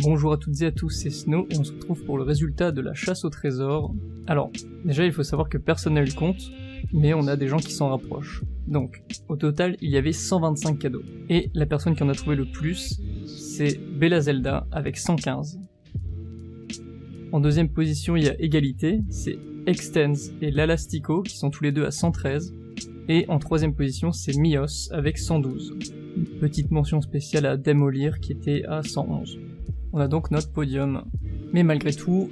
Bonjour à toutes et à tous, c'est Snow et on se retrouve pour le résultat de la chasse au trésor. Alors, déjà il faut savoir que personne n'a eu le compte, mais on a des gens qui s'en rapprochent. Donc, au total, il y avait 125 cadeaux. Et la personne qui en a trouvé le plus, c'est Bella Zelda avec 115. En deuxième position, il y a égalité, c'est Extens et Lalastico qui sont tous les deux à 113. Et en troisième position, c'est Mios avec 112. Une petite mention spéciale à Demolir qui était à 111. On a donc notre podium. Mais malgré tout,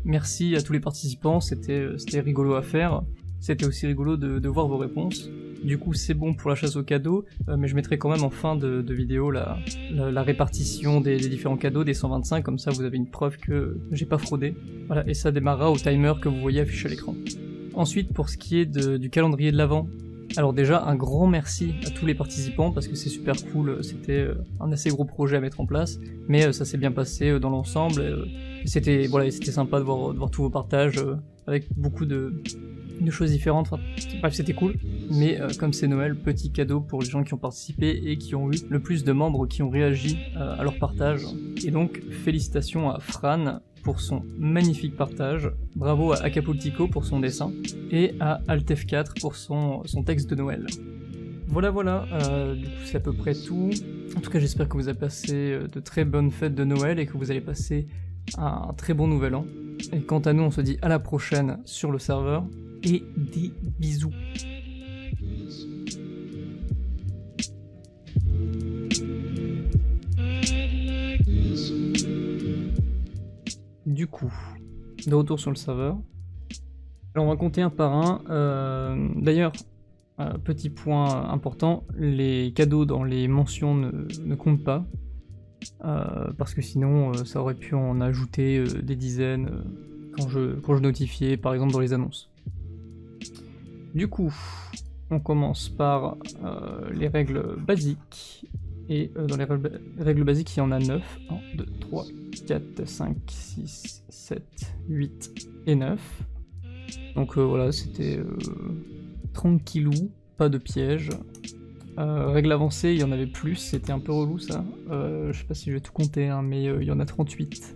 merci à tous les participants, c'était rigolo à faire. C'était aussi rigolo de voir vos réponses. Du coup, c'est bon pour la chasse aux cadeaux, mais je mettrai quand même en fin de vidéo la répartition des différents cadeaux, des 125, comme ça vous avez une preuve que j'ai pas fraudé. Voilà, et ça démarrera au timer que vous voyez affiché à l'écran. Ensuite, pour ce qui est du calendrier de l'Avent, alors déjà, un grand merci à tous les participants, parce que c'est super cool, c'était un assez gros projet à mettre en place, mais ça s'est bien passé dans l'ensemble, c'était sympa de voir tous vos partages, avec beaucoup de choses différentes, enfin, bref c'était cool, mais comme c'est Noël, petit cadeau pour les gens qui ont participé et qui ont eu le plus de membres qui ont réagi à leur partage. Et donc félicitations à Fran pour son magnifique partage, bravo à Acapultico pour son dessin, et à Altef4 pour son texte de Noël. Voilà, du coup c'est à peu près tout. En tout cas j'espère que vous avez passé de très bonnes fêtes de Noël et que vous allez passer un très bon nouvel an. Et quant à nous, on se dit à la prochaine sur le serveur, et des bisous. Du coup, de retour sur le serveur. Alors on va compter un par un. D'ailleurs, petit point important, les cadeaux dans les mentions ne comptent pas. Parce que sinon ça aurait pu en ajouter des dizaines quand je notifiais par exemple dans les annonces. Du coup, on commence par les règles basiques, et dans les règles basiques il y en a 9, 1, 2, 3, 4, 5, 6, 7, 8 et 9. Donc voilà, c'était tranquillou, pas de piège. Règle avancée, il y en avait plus, c'était un peu relou ça. Je sais pas si je vais tout compter, hein, mais il y en a 38.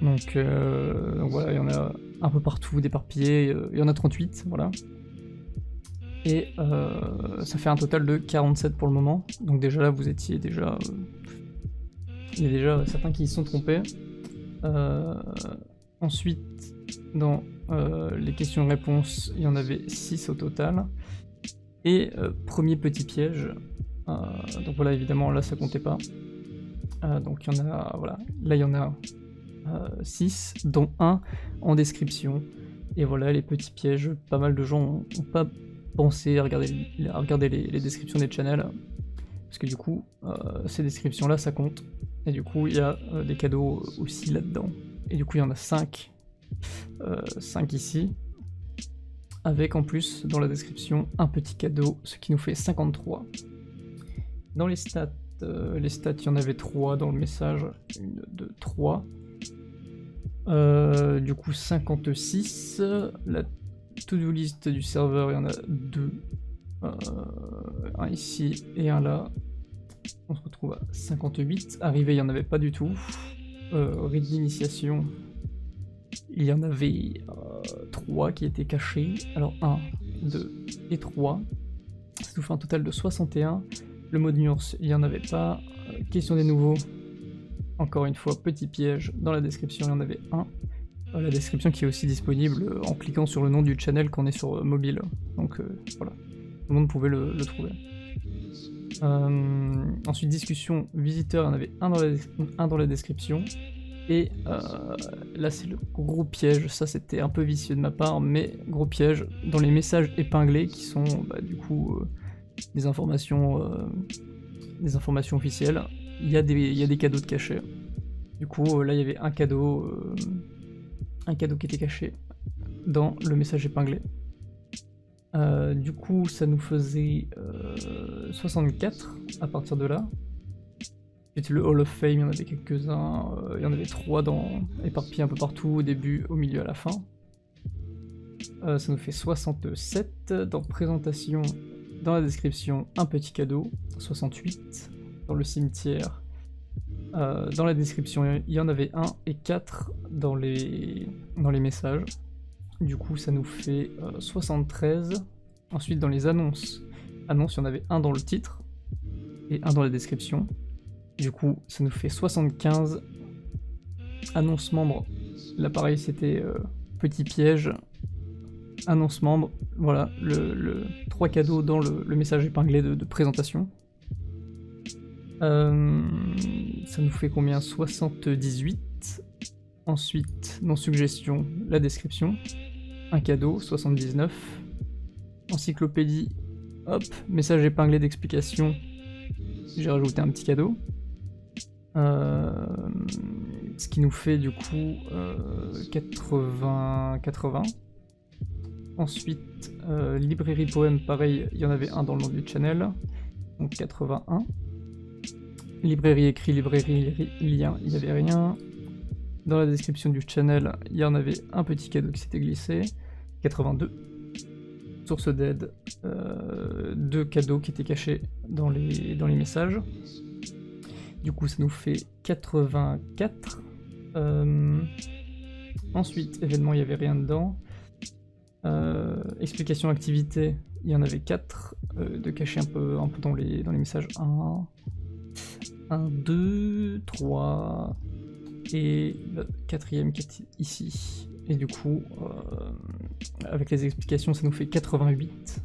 Donc voilà, il y en a un peu partout, d'éparpillés, il y en a 38, voilà. Et ça fait un total de 47 pour le moment. Donc déjà là, vous étiez déjà... il y a déjà certains qui se sont trompés. Ensuite, dans les questions-réponses, il y en avait 6 au total. Et premier petit piège, donc voilà, évidemment là ça comptait pas, donc il y en a, voilà, là il y en a 6, dont 1 en description, et voilà les petits pièges, pas mal de gens ont pas pensé à regarder les descriptions des channels, parce que du coup ces descriptions là ça compte, et du coup il y a des cadeaux aussi là-dedans, et du coup il y en a 5 ici, avec en plus dans la description un petit cadeau, ce qui nous fait 53. Dans les stats, il y en avait 3 dans le message, 1, 2, 3. Du coup 56, la to-do list du serveur, il y en a 2. Un ici et un là. On se retrouve à 58. Arrivé, il n'y en avait pas du tout. Read d'initiation. Il y en avait 3 qui étaient cachés. Alors 1, 2 et 3. Ça nous fait un total de 61. Le mot de nuance, il n'y en avait pas. Question des nouveaux. Encore une fois, petit piège. Dans la description, il y en avait 1. La description qui est aussi disponible en cliquant sur le nom du channel quand on est sur mobile. Donc voilà, tout le monde pouvait le trouver. Ensuite, discussion visiteur, il y en avait un dans la description. Et là c'est le gros piège, ça c'était un peu vicieux de ma part, mais gros piège, dans les messages épinglés qui sont du coup des informations officielles, il y a des cadeaux de cachet. Du coup là il y avait un cadeau qui était caché dans le message épinglé. Du coup ça nous faisait 64 à partir de là. C'était le Hall of Fame, il y en avait quelques-uns, il y en avait 3 éparpillés un peu partout, au début, au milieu, à la fin. Ça nous fait 67, dans présentation, dans la description, un petit cadeau, 68, dans le cimetière, Dans la description, il y en avait 1 et 4 dans les messages. Du coup, ça nous fait 73. Ensuite, dans les annonces, il y en avait 1 dans le titre et 1 dans la description. Du coup, ça nous fait 75. Annonce membre, là pareil, c'était petit piège. Annonce membre, voilà, le 3 cadeaux dans le message épinglé de présentation. Ça nous fait combien? 78. Ensuite, non suggestion, la description. Un cadeau, 79. Encyclopédie, hop, message épinglé d'explication. J'ai rajouté un petit cadeau. Ce qui nous fait du coup 80. Ensuite, librairie poème, pareil, il y en avait 1 dans le nom du channel, donc 81. Librairie écrit, librairie lien, il n'y avait rien. Dans la description du channel, il y en avait un petit cadeau qui s'était glissé, 82. Source d'aide, 2 cadeaux qui étaient cachés dans les messages. Du coup, ça nous fait 84. Ensuite, événement, il n'y avait rien dedans. Explication activité, il y en avait 4 de cachés un peu dans les messages. 1, 2, 3 et le 4ème qui est ici. Et du coup, avec les explications, ça nous fait 88.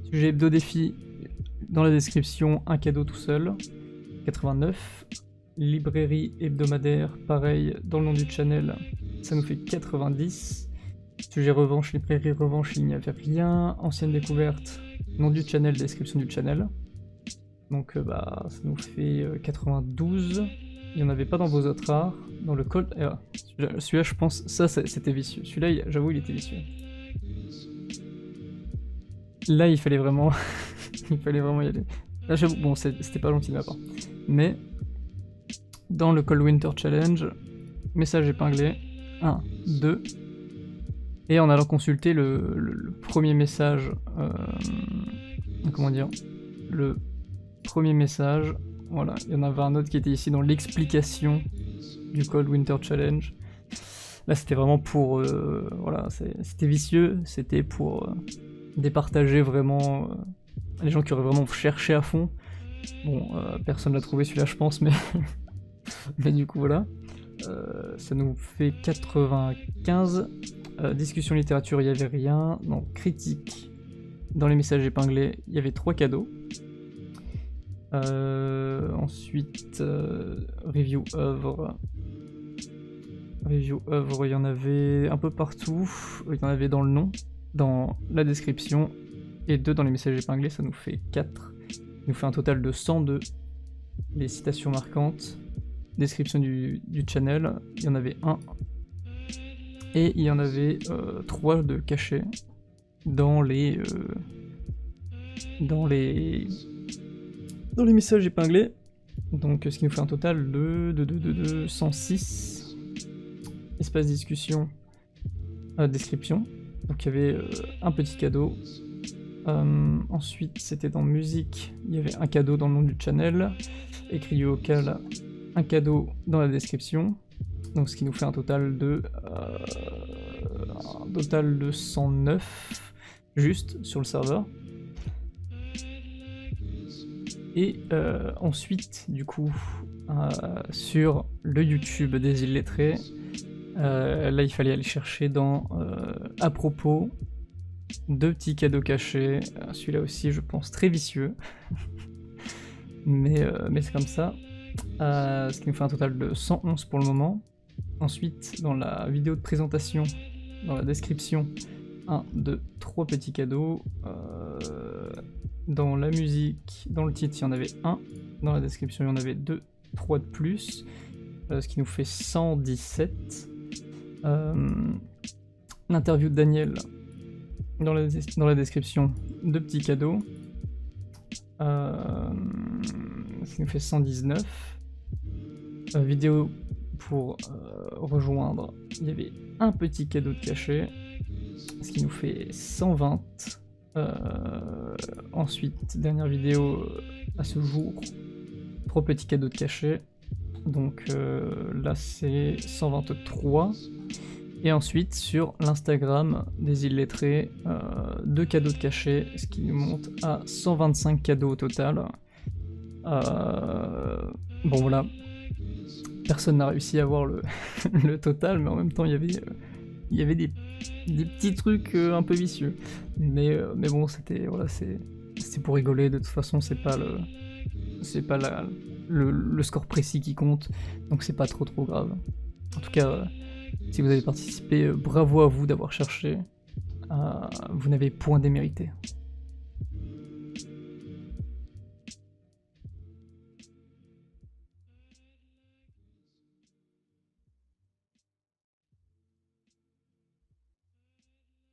Sujet hebdo défi, dans la description, un cadeau tout seul, 89. Librairie hebdomadaire, pareil, dans le nom du channel, ça nous fait 90. Sujet revanche, librairie revanche, il n'y avait rien. Ancienne découverte, nom du channel, description du channel. Donc ça nous fait 92. Il n'y en avait pas dans vos autres arts. Dans le call... celui-là, je pense, ça c'était vicieux. Celui-là, j'avoue, il était vicieux. Là, il fallait vraiment... il fallait vraiment y aller. Là, j'avoue, bon, c'était pas gentil de ma part. Mais, dans le Cold Winter Challenge, message épinglé, 1, 2... Et en allant consulter le premier message, comment dire, le premier message, voilà, il y en avait un autre qui était ici dans l'explication du Cold Winter Challenge. Là c'était vraiment pour, voilà, c'était vicieux, c'était pour départager vraiment les gens qui auraient vraiment cherché à fond. Bon, personne l'a trouvé celui-là je pense, mais, mais du coup voilà. Ça nous fait 95. Discussion littérature, il n'y avait rien. Non, critique. Dans les messages épinglés, il y avait 3 cadeaux. Ensuite, review œuvre. Review œuvre, il y en avait un peu partout. Il y en avait dans le nom, dans la description, et 2 dans les messages épinglés, ça nous fait 4. Ça nous fait un total de 102. Les citations marquantes. Description du channel, il y en avait 1. Et il y en avait 3 de cachés dans les messages épinglés. Donc ce qui nous fait un total de 106. Espace discussion, description. Donc il y avait un petit cadeau. Ensuite c'était dans musique, il y avait un cadeau dans le nom du channel. Écrit du vocal, un cadeau dans la description. Donc ce qui nous fait un total de 109 juste sur le serveur. Et ensuite du coup sur le YouTube des illettrés, là il fallait aller chercher dans à propos 2 petits cadeaux cachés. Celui-là aussi je pense très vicieux. mais c'est comme ça. Ce qui nous fait un total de 111 pour le moment. Ensuite, dans la vidéo de présentation, dans la description, 1, 2, 3 petits cadeaux. Dans la musique, dans le titre, il y en avait 1. Dans la description, il y en avait 2, 3 de plus. Ce qui nous fait 117. L'interview de Daniel, dans la description, 2 petits cadeaux. Ce qui nous fait 119. Vidéo pour rejoindre, il y avait un petit cadeau de cachet, ce qui nous fait 120. Ensuite, dernière vidéo à ce jour, 3 petits cadeaux de cachet. Donc là c'est 123. Et ensuite sur l'Instagram des illettrés, 2 cadeaux de cachet, ce qui nous monte à 125 cadeaux au total. Bon voilà, personne n'a réussi à avoir le, le total, mais en même temps il y avait des petits trucs un peu vicieux. Mais bon, c'était voilà, c'est pour rigoler, de toute façon c'est pas le score précis qui compte, donc c'est pas trop grave. En tout cas, si vous avez participé, bravo à vous d'avoir cherché, vous n'avez point démérité.